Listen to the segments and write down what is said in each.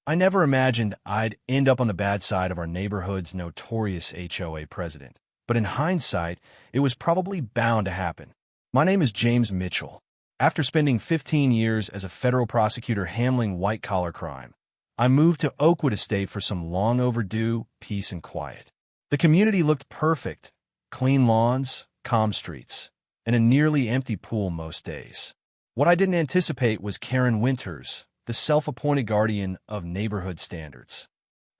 I never imagined I'd end up on the bad side of our neighborhood's notorious HOA president. But in hindsight, it was probably bound to happen. My name is James Mitchell. After spending 15 years as a federal prosecutor handling white-collar crime, I moved to Oakwood Estate for some long-overdue peace and quiet. The community looked perfect: clean lawns, calm streets, and a nearly empty pool most days. What I didn't anticipate was Karen Winters, the self-appointed guardian of neighborhood standards.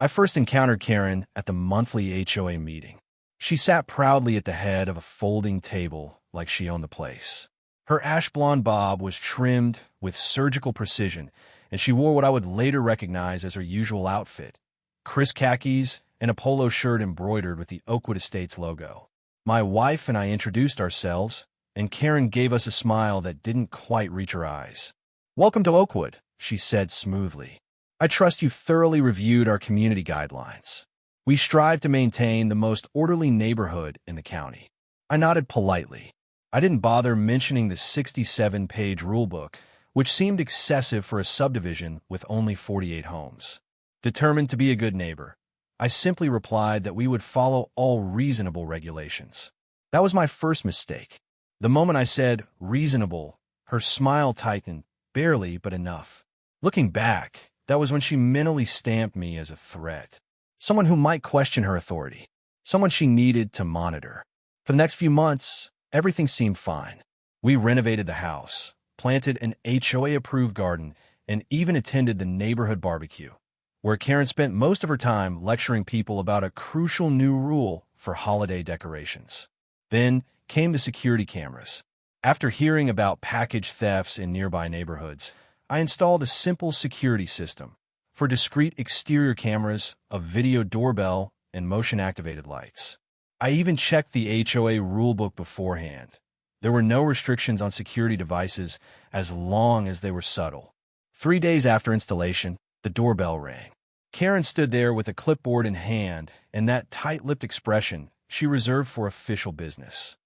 I first encountered Karen at the monthly HOA meeting. She sat proudly at the head of a folding table like she owned the place. Her ash blonde bob was trimmed with surgical precision, and she wore what I would later recognize as her usual outfit: crisp khakis and a polo shirt embroidered with the Oakwood Estates logo. My wife and I introduced ourselves, and Karen gave us a smile that didn't quite reach her eyes. "Welcome to Oakwood," she said smoothly. "I trust you thoroughly reviewed our community guidelines. We strive to maintain the most orderly neighborhood in the county." I nodded politely. I didn't bother mentioning the 67-page rulebook, which seemed excessive for a subdivision with only 48 homes. Determined to be a good neighbor, I simply replied that we would follow all reasonable regulations. That was my first mistake. The moment I said reasonable, her smile tightened, barely but enough. Looking back, that was when she mentally stamped me as a threat. Someone who might question her authority. Someone she needed to monitor. For the next few months, everything seemed fine. We renovated the house, planted an HOA-approved garden, and even attended the neighborhood barbecue, where Karen spent most of her time lecturing people about a crucial new rule for holiday decorations. Then came the security cameras. After hearing about package thefts in nearby neighborhoods, I installed a simple security system for discrete exterior cameras, a video doorbell, and motion-activated lights. I even checked the HOA rulebook beforehand. There were no restrictions on security devices as long as they were subtle. 3 days after installation, the doorbell rang. Karen stood there with a clipboard in hand and that tight-lipped expression she reserved for official business.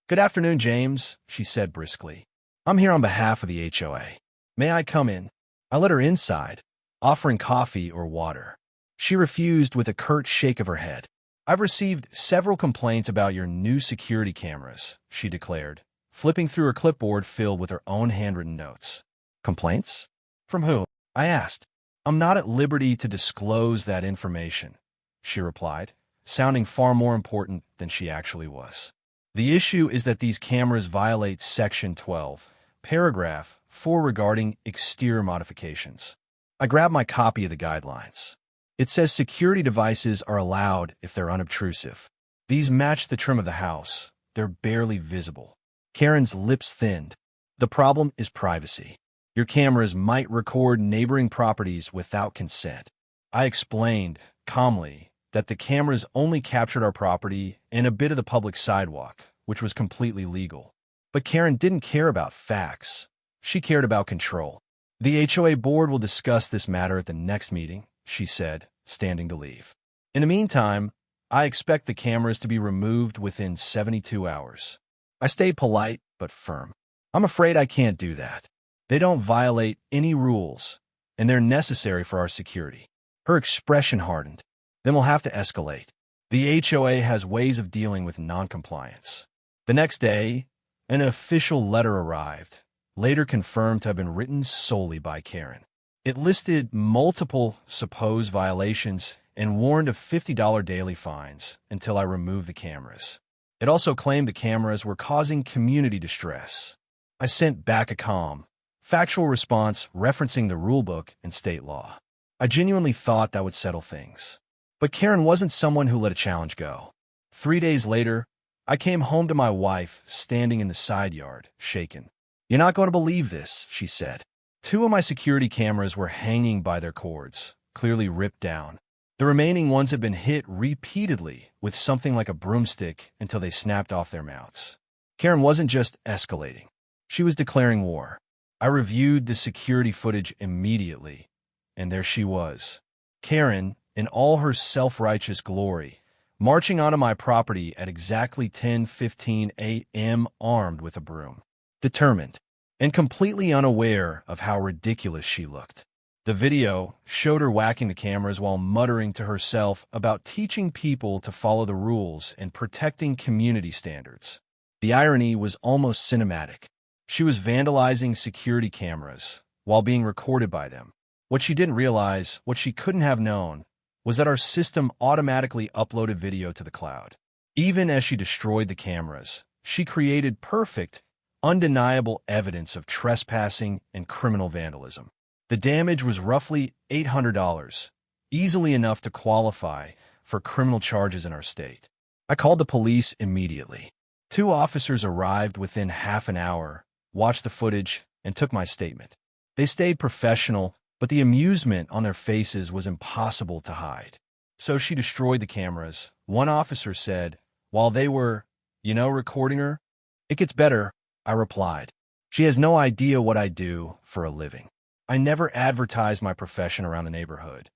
"Good afternoon, James," she said briskly. "I'm here on behalf of the HOA. May I come in?" I let her inside, offering coffee or water. She refused with a curt shake of her head. "I've received several complaints about your new security cameras," she declared, flipping through her clipboard filled with her own handwritten notes. "Complaints? From who?" I asked. "I'm not at liberty to disclose that information," she replied, sounding far more important than she actually was. "The issue is that these cameras violate Section 12, Paragraph 4 regarding exterior modifications." I grabbed my copy of the guidelines. It says security devices are allowed if they're unobtrusive. These match the trim of the house. They're barely visible. Karen's lips thinned. "The problem is privacy. Your cameras might record neighboring properties without consent." I explained, calmly, that the cameras only captured our property and a bit of the public sidewalk, which was completely legal. But Karen didn't care about facts. She cared about control. "The HOA board will discuss this matter at the next meeting," she said, standing to leave. "In the meantime, I expect the cameras to be removed within 72 hours. I stayed polite but firm. "I'm afraid I can't do that. They don't violate any rules, and they're necessary for our security." Her expression hardened. "Then we'll have to escalate. The HOA has ways of dealing with noncompliance." The next day, an official letter arrived, later confirmed to have been written solely by Karen. It listed multiple supposed violations and warned of $50 daily fines until I removed the cameras. It also claimed the cameras were causing community distress. I sent back a calm, factual response referencing the rulebook and state law. I genuinely thought that would settle things. But Karen wasn't someone who let a challenge go. 3 days later, I came home to my wife standing in the side yard, shaken. "You're not going to believe this," she said. 2 of my security cameras were hanging by their cords, clearly ripped down. The remaining ones had been hit repeatedly with something like a broomstick until they snapped off their mounts. Karen wasn't just escalating. She was declaring war. I reviewed the security footage immediately, and there she was. Karen, in all her self-righteous glory, marching onto my property at exactly 10:15 a.m. armed with a broom. Determined, and completely unaware of how ridiculous she looked. The video showed her whacking the cameras while muttering to herself about teaching people to follow the rules and protecting community standards. The irony was almost cinematic. She was vandalizing security cameras while being recorded by them. What she didn't realize, what she couldn't have known, was that our system automatically uploaded video to the cloud. Even as she destroyed the cameras, she created perfect, undeniable evidence of trespassing and criminal vandalism. The damage was roughly $800, easily enough to qualify for criminal charges in our state. I called the police immediately. 2 officers arrived within half an hour, watched the footage, and took my statement. They stayed professional, but the amusement on their faces was impossible to hide. "So she destroyed the cameras," one officer said, while they were, recording her. "It gets better," I replied. "She has no idea what I do for a living." I never advertised my profession around the neighborhood.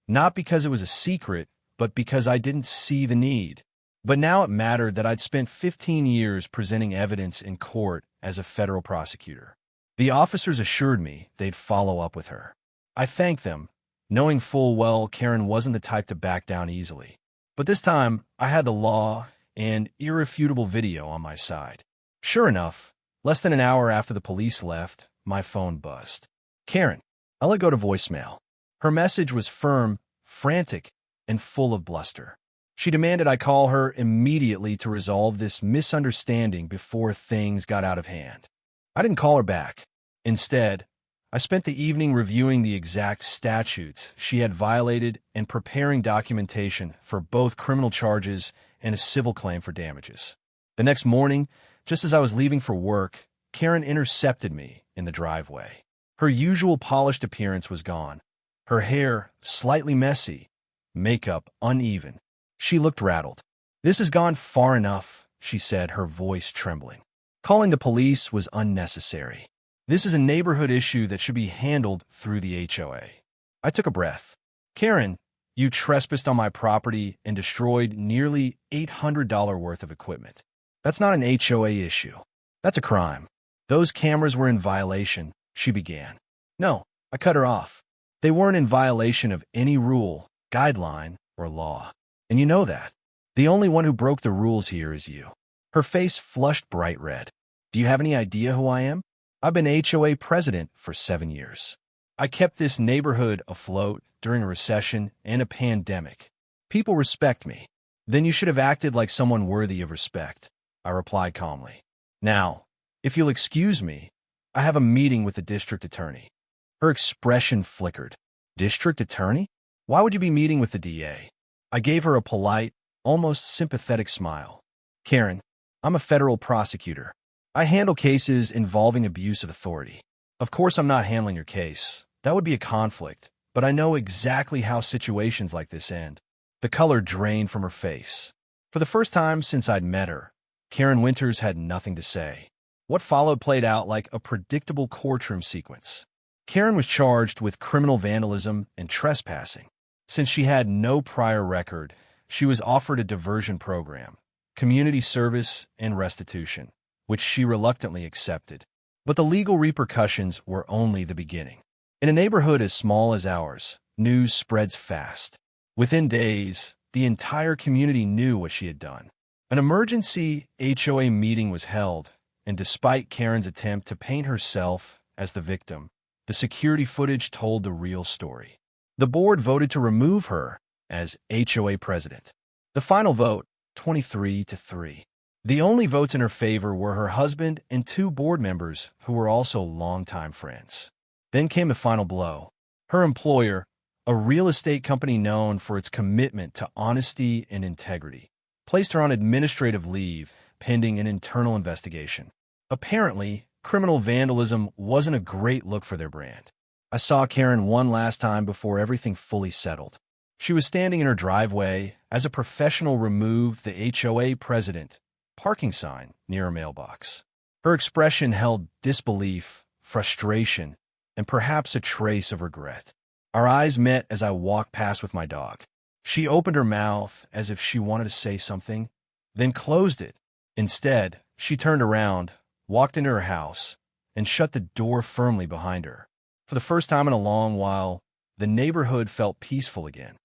Not because it was a secret, but because I didn't see the need. But now it mattered that I'd spent 15 years presenting evidence in court as a federal prosecutor. The officers assured me they'd follow up with her. I thanked them, knowing full well Karen wasn't the type to back down easily. But this time, I had the law and irrefutable video on my side. Sure enough, less than an hour after the police left, my phone buzzed. "Karen." I let go to voicemail. Her message was firm, frantic, and full of bluster. She demanded I call her immediately to resolve this misunderstanding before things got out of hand. I didn't call her back. Instead, I spent the evening reviewing the exact statutes she had violated and preparing documentation for both criminal charges and a civil claim for damages. The next morning, just as I was leaving for work, Karen intercepted me in the driveway. Her usual polished appearance was gone. Her hair slightly messy, makeup uneven. She looked rattled. "This has gone far enough," she said, her voice trembling. "Calling the police was unnecessary. This is a neighborhood issue that should be handled through the HOA. I took a breath. "Karen, you trespassed on my property and destroyed nearly $800 worth of equipment. That's not an HOA issue. That's a crime. Those cameras were in violation," she began. "No," I cut her off. "They weren't in violation of any rule, guideline, or law. And you know that. The only one who broke the rules here is you." Her face flushed bright red. "Do you have any idea who I am? I've been HOA president for 7 years. I kept this neighborhood afloat during a recession and a pandemic. People respect me." "Then you should have acted like someone worthy of respect," I replied calmly. "Now, if you'll excuse me, I have a meeting with the district attorney." Her expression flickered. "District attorney? Why would you be meeting with the DA?" I gave her a polite, almost sympathetic smile. "Karen, I'm a federal prosecutor. I handle cases involving abuse of authority. Of course I'm not handling your case. That would be a conflict, but I know exactly how situations like this end." The color drained from her face. For the first time since I'd met her, Karen Winters had nothing to say. What followed played out like a predictable courtroom sequence. Karen was charged with criminal vandalism and trespassing. Since she had no prior record, she was offered a diversion program, community service, and restitution, which she reluctantly accepted. But the legal repercussions were only the beginning. In a neighborhood as small as ours, news spreads fast. Within days, the entire community knew what she had done. An emergency HOA meeting was held, and despite Karen's attempt to paint herself as the victim, the security footage told the real story. The board voted to remove her as HOA president. The final vote, 23-3. The only votes in her favor were her husband and 2 board members who were also longtime friends. Then came the final blow. Her employer, a real estate company known for its commitment to honesty and integrity, placed her on administrative leave pending an internal investigation. Apparently, criminal vandalism wasn't a great look for their brand. I saw Karen one last time before everything fully settled. She was standing in her driveway as a professional removed the HOA president parking sign near her mailbox. Her expression held disbelief, frustration, and perhaps a trace of regret. Our eyes met as I walked past with my dog. She opened her mouth as if she wanted to say something, then closed it. Instead, she turned around, walked into her house, and shut the door firmly behind her. For the first time in a long while, the neighborhood felt peaceful again.